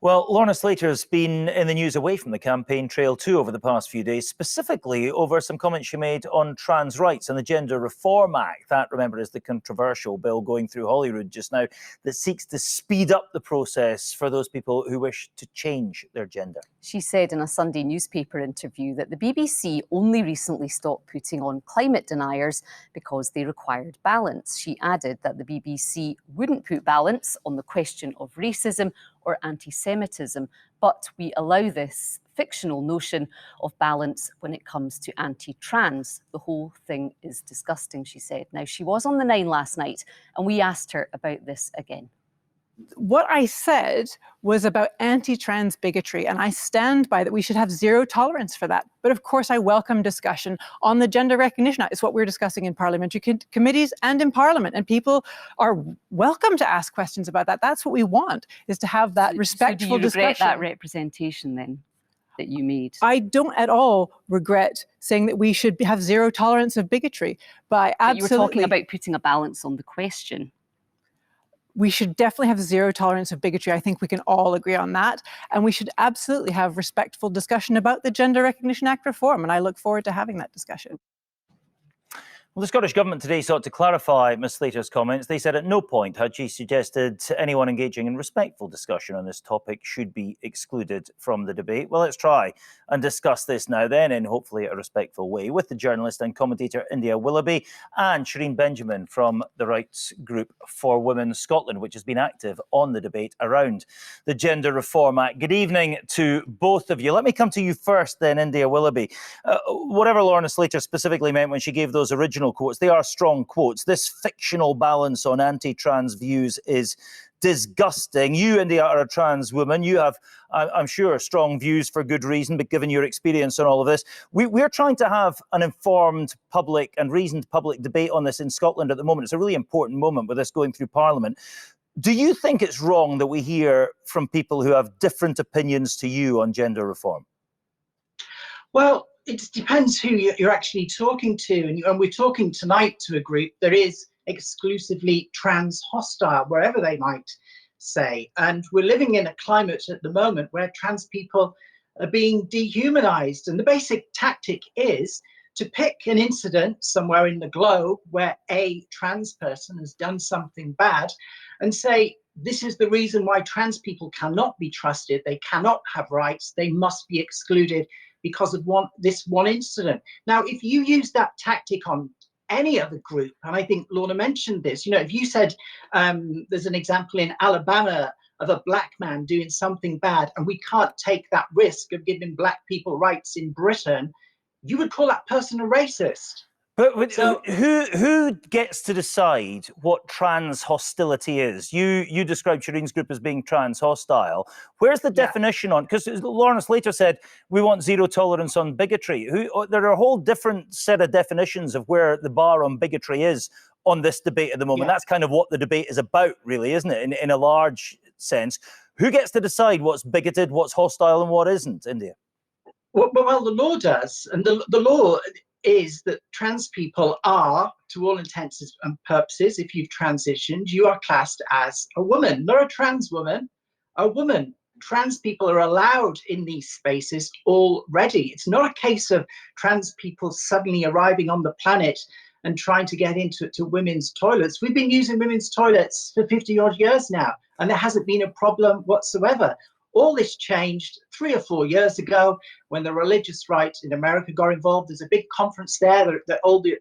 Well, Lorna Slater has been in the news away from the campaign trail too over the past few days, specifically over some comments she made on trans rights and the Gender Reform Act. That, remember, is the controversial bill going through Holyrood just now that seeks to speed up the process for those people who wish to change their gender. She said in a Sunday newspaper interview that the BBC only recently stopped putting on climate deniers because they required balance. She added that the BBC wouldn't put balance on the question of racism or anti-Semitism, but we allow this fictional notion of balance when it comes to anti-trans. The whole thing is disgusting, she said. Now, she was on the 9 last night, and we asked her about this again. What I said was about anti-trans bigotry, and I stand by that we should have zero tolerance for that. But of course, I welcome discussion on the Gender Recognition Act. It's what we're discussing in parliamentary committees and in Parliament, and people are welcome to ask questions about that. That's what we want, is to have that respectful discussion. So do you regret that representation then that you made? I don't at all regret saying that we should have zero tolerance of bigotry. But you were talking about putting a balance on the question. We should definitely have zero tolerance of bigotry. I think we can all agree on that. And we should absolutely have respectful discussion about the Gender Recognition Act reform. And I look forward to having that discussion. Well, the Scottish Government today sought to clarify Ms Slater's comments. They said at no point had she suggested anyone engaging in respectful discussion on this topic should be excluded from the debate. Well, let's try and discuss this now then in hopefully a respectful way with the journalist and commentator India Willoughby and Shereen Benjamin from the rights group For Women Scotland, which has been active on the debate around the Gender Reform Act. Good evening to both of you. Let me come to you first then, India Willoughby. Whatever Lorna Slater specifically meant when she gave those original quotes, they are strong quotes. This fictional balance on anti-trans views is disgusting. You, India, are a trans woman. You have, I'm sure, strong views for good reason, but given your experience on all of this, we're trying to have an informed public and reasoned public debate on this in Scotland at the moment. It's a really important moment with this going through Parliament. Do you think it's wrong that we hear from people who have different opinions to you on gender reform? Well, it depends who you're actually talking to. And we're talking tonight to a group that is exclusively trans hostile, wherever they might say. And we're living in a climate at the moment where trans people are being dehumanized. And the basic tactic is to pick an incident somewhere in the globe where a trans person has done something bad and say, this is the reason why trans people cannot be trusted. They cannot have rights. They must be excluded because of this one incident. Now, if you use that tactic on any other group, and I think Lorna mentioned this, you know, if you said there's an example in Alabama of a black man doing something bad and we can't take that risk of giving black people rights in Britain, you would call that person a racist. But so, who gets to decide what trans hostility is? You described Shereen's group as being trans hostile. Where's the definition on? Because Lorna Slater said we want zero tolerance on bigotry. There are a whole different set of definitions of where the bar on bigotry is on this debate at the moment. That's kind of what the debate is about, really, isn't it? In a large sense, who gets to decide what's bigoted, what's hostile, and what isn't? India. Well, the law does, and the law is that trans people are, to all intents and purposes, if you've transitioned, you are classed as a woman. Not a trans woman, a woman. Trans people are allowed in these spaces already. It's not a case of trans people suddenly arriving on the planet and trying to get into women's toilets. We've been using women's toilets for 50 odd years now, and there hasn't been a problem whatsoever. All this changed 3 or 4 years ago when the religious right in America got involved. There's a big conference there that all the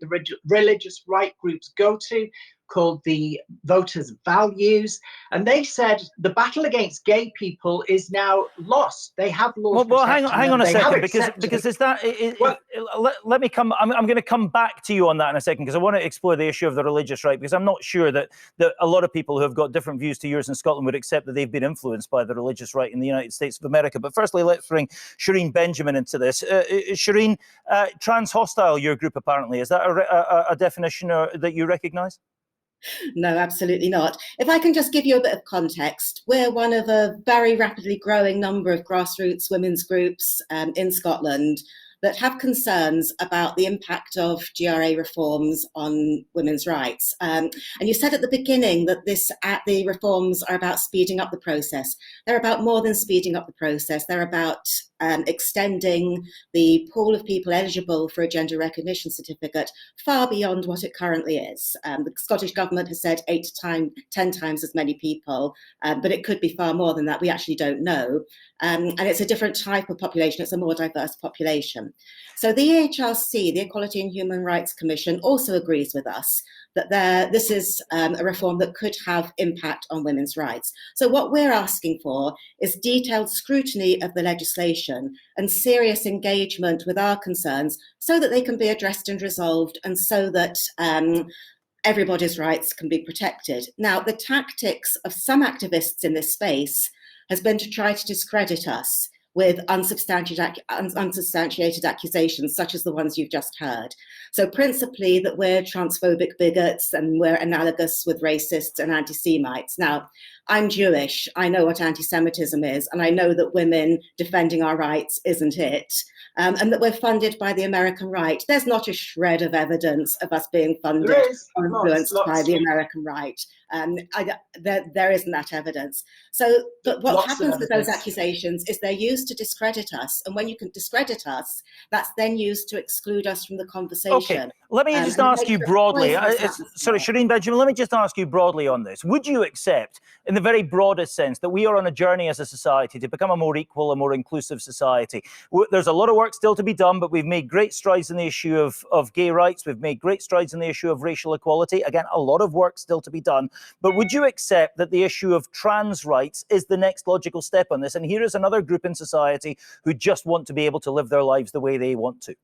religious right groups go to called the Voters' Values. And they said the battle against gay people is now lost. They have laws. Well, hang on a second, because is that... let me come... I'm going to come back to you on that in a second, because I want to explore the issue of the religious right, because I'm not sure that a lot of people who have got different views to yours in Scotland would accept that they've been influenced by the religious right in the United States of America. But firstly, let's bring Shereen Benjamin into this. Shereen, trans hostile, your group apparently. Is that a definition that you recognise? No, absolutely not. If I can just give you a bit of context, we're one of a very rapidly growing number of grassroots women's groups in Scotland, that have concerns about the impact of GRA reforms on women's rights. And you said at the beginning that the reforms are about speeding up the process. They're about more than speeding up the process. They're about extending the pool of people eligible for a gender recognition certificate far beyond what it currently is. The Scottish Government has said 8 to 10 times as many people, but it could be far more than that. We actually don't know. And it's a different type of population. It's a more diverse population. So the EHRC, the Equality and Human Rights Commission, also agrees with us that this is a reform that could have impact on women's rights. So what we're asking for is detailed scrutiny of the legislation and serious engagement with our concerns so that they can be addressed and resolved, and so that everybody's rights can be protected. Now, the tactics of some activists in this space has been to try to discredit us with unsubstantiated accusations, such as the ones you've just heard. So principally that we're transphobic bigots and we're analogous with racists and anti-Semites. Now, I'm Jewish, I know what anti-Semitism is, and I know that women defending our rights isn't it, and that we're funded by the American right. There's not a shred of evidence of us being funded or influenced by the American right. There isn't that evidence. So, but what happens with those accusations is they're used to discredit us. And when you can discredit us, that's then used to exclude us from the conversation. Okay, let me just ask you broadly. Sorry, Shereen Benjamin, let me just ask you broadly on this. Would you accept, in the very broadest sense, that we are on a journey as a society to become a more equal and more inclusive society? There's a lot of work still to be done, but we've made great strides in the issue of gay rights. We've made great strides in the issue of racial equality. Again, a lot of work still to be done. But would you accept that the issue of trans rights is the next logical step on this? And here is another group in society who just want to be able to live their lives the way they want to.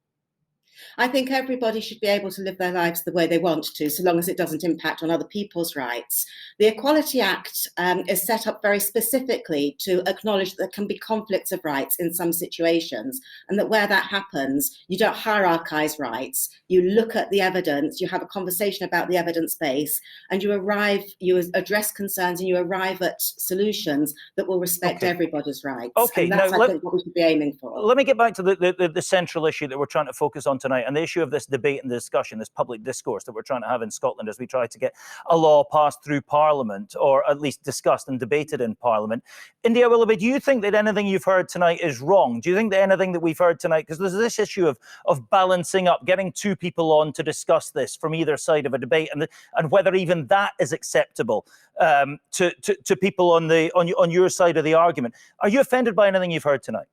I think everybody should be able to live their lives the way they want to, so long as it doesn't impact on other people's rights. The Equality Act is set up very specifically to acknowledge that there can be conflicts of rights in some situations, and that where that happens, you don't hierarchize rights. You look at the evidence, you have a conversation about the evidence base, and you address concerns and you arrive at solutions that will respect everybody's rights. Okay, and that's, I think, what we should be aiming for. Let me get back to the central issue that we're trying to focus on tonight, and the issue of this debate and discussion, this public discourse that we're trying to have in Scotland as we try to get a law passed through Parliament, or at least discussed and debated in Parliament. India Willoughby, do you think that anything you've heard tonight is wrong? Do you think that anything that we've heard tonight, because there's this issue of balancing up, getting two people on to discuss this from either side of a debate, and whether even that is acceptable to people on your side of the argument. Are you offended by anything you've heard tonight?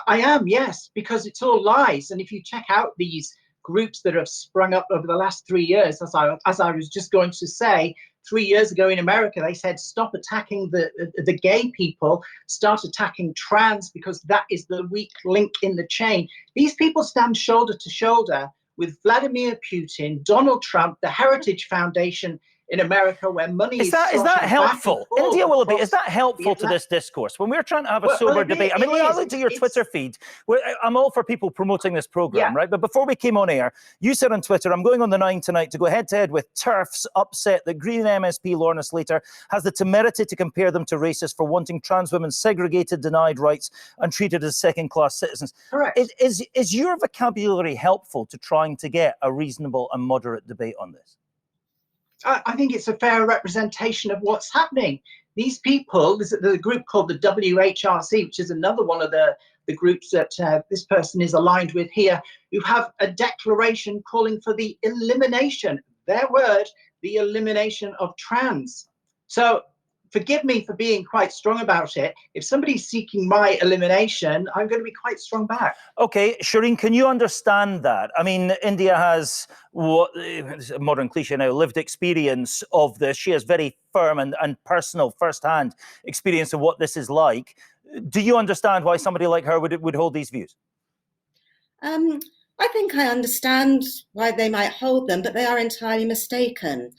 I am, yes, because it's all lies. And if you check out these groups that have sprung up over the last 3 years, as I was just going to say, 3 years ago in America, they said, stop attacking the gay people, start attacking trans, because that is the weak link in the chain. These people stand shoulder to shoulder with Vladimir Putin, Donald Trump, the Heritage Foundation in America, where money is that helpful? India Willoughby, is that helpful to this discourse? When we're trying to have a sober debate, I mean, I looked at your Twitter feed. I'm all for people promoting this programme, right? But before we came on air, you said on Twitter, I'm going on the 9 tonight to go head-to-head with TERFs, upset that Green MSP Lorna Slater has the temerity to compare them to racists for wanting trans women segregated, denied rights, and treated as second-class citizens. Correct. Is your vocabulary helpful to trying to get a reasonable and moderate debate on this? I think it's a fair representation of what's happening. These people, there's a group called the WHRC, which is another one of the groups that this person is aligned with here, who have a declaration calling for the elimination, their word, the elimination of trans. So forgive me for being quite strong about it. If somebody's seeking my elimination, I'm going to be quite strong back. Okay, Shereen, can you understand that? I mean, India has, it's a modern cliche now, lived experience of this. She has very firm and personal, first-hand experience of what this is like. Do you understand why somebody like her would hold these views? I think I understand why they might hold them, but they are entirely mistaken.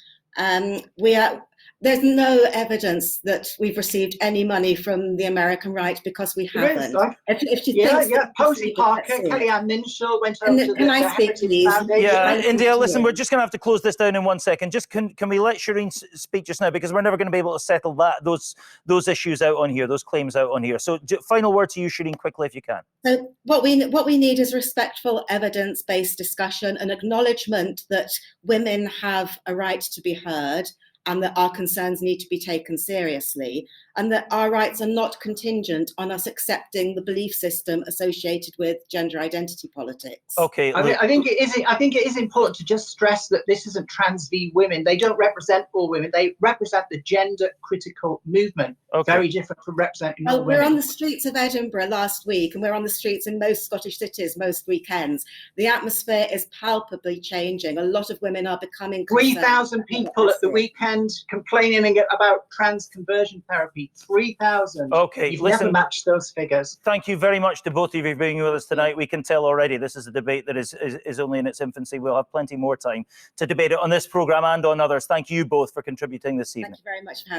There's no evidence that we've received any money from the American right, because we There haven't. is, like, If she yeah, thinks yeah. that Posy let's Parker, see it. Kellyanne Minshull went Can- over to can I the speak, Heritage please? Foundation. Yeah, listen India, to listen, you. we're just going to have to close this down in 1 second. Just can we let Shereen speak just now, because we're never going to be able to settle those issues out on here, those claims out on here. So final word to you, Shereen, quickly if you can. So what we need is respectful, evidence-based discussion, an acknowledgement that women have a right to be heard, and that our concerns need to be taken seriously, and that our rights are not contingent on us accepting the belief system associated with gender identity politics. Okay, I think it is important to just stress that this isn't trans v women. They don't represent all women. They represent the gender critical movement. Okay. Very different from representing all Oh, we're women. on the streets of Edinburgh last week, and we're on the streets in most Scottish cities most weekends. The atmosphere is palpably changing. A lot of women are becoming 3,000 people at the weekend complaining about trans conversion therapy. 3,000. Okay, You've listen, never matched those figures. thank you very much to both of you for being with us tonight. We can tell already this is a debate that is only in its infancy. We'll have plenty more time to debate it on this programme and on others. Thank you both for contributing this evening. Thank you very much for having me.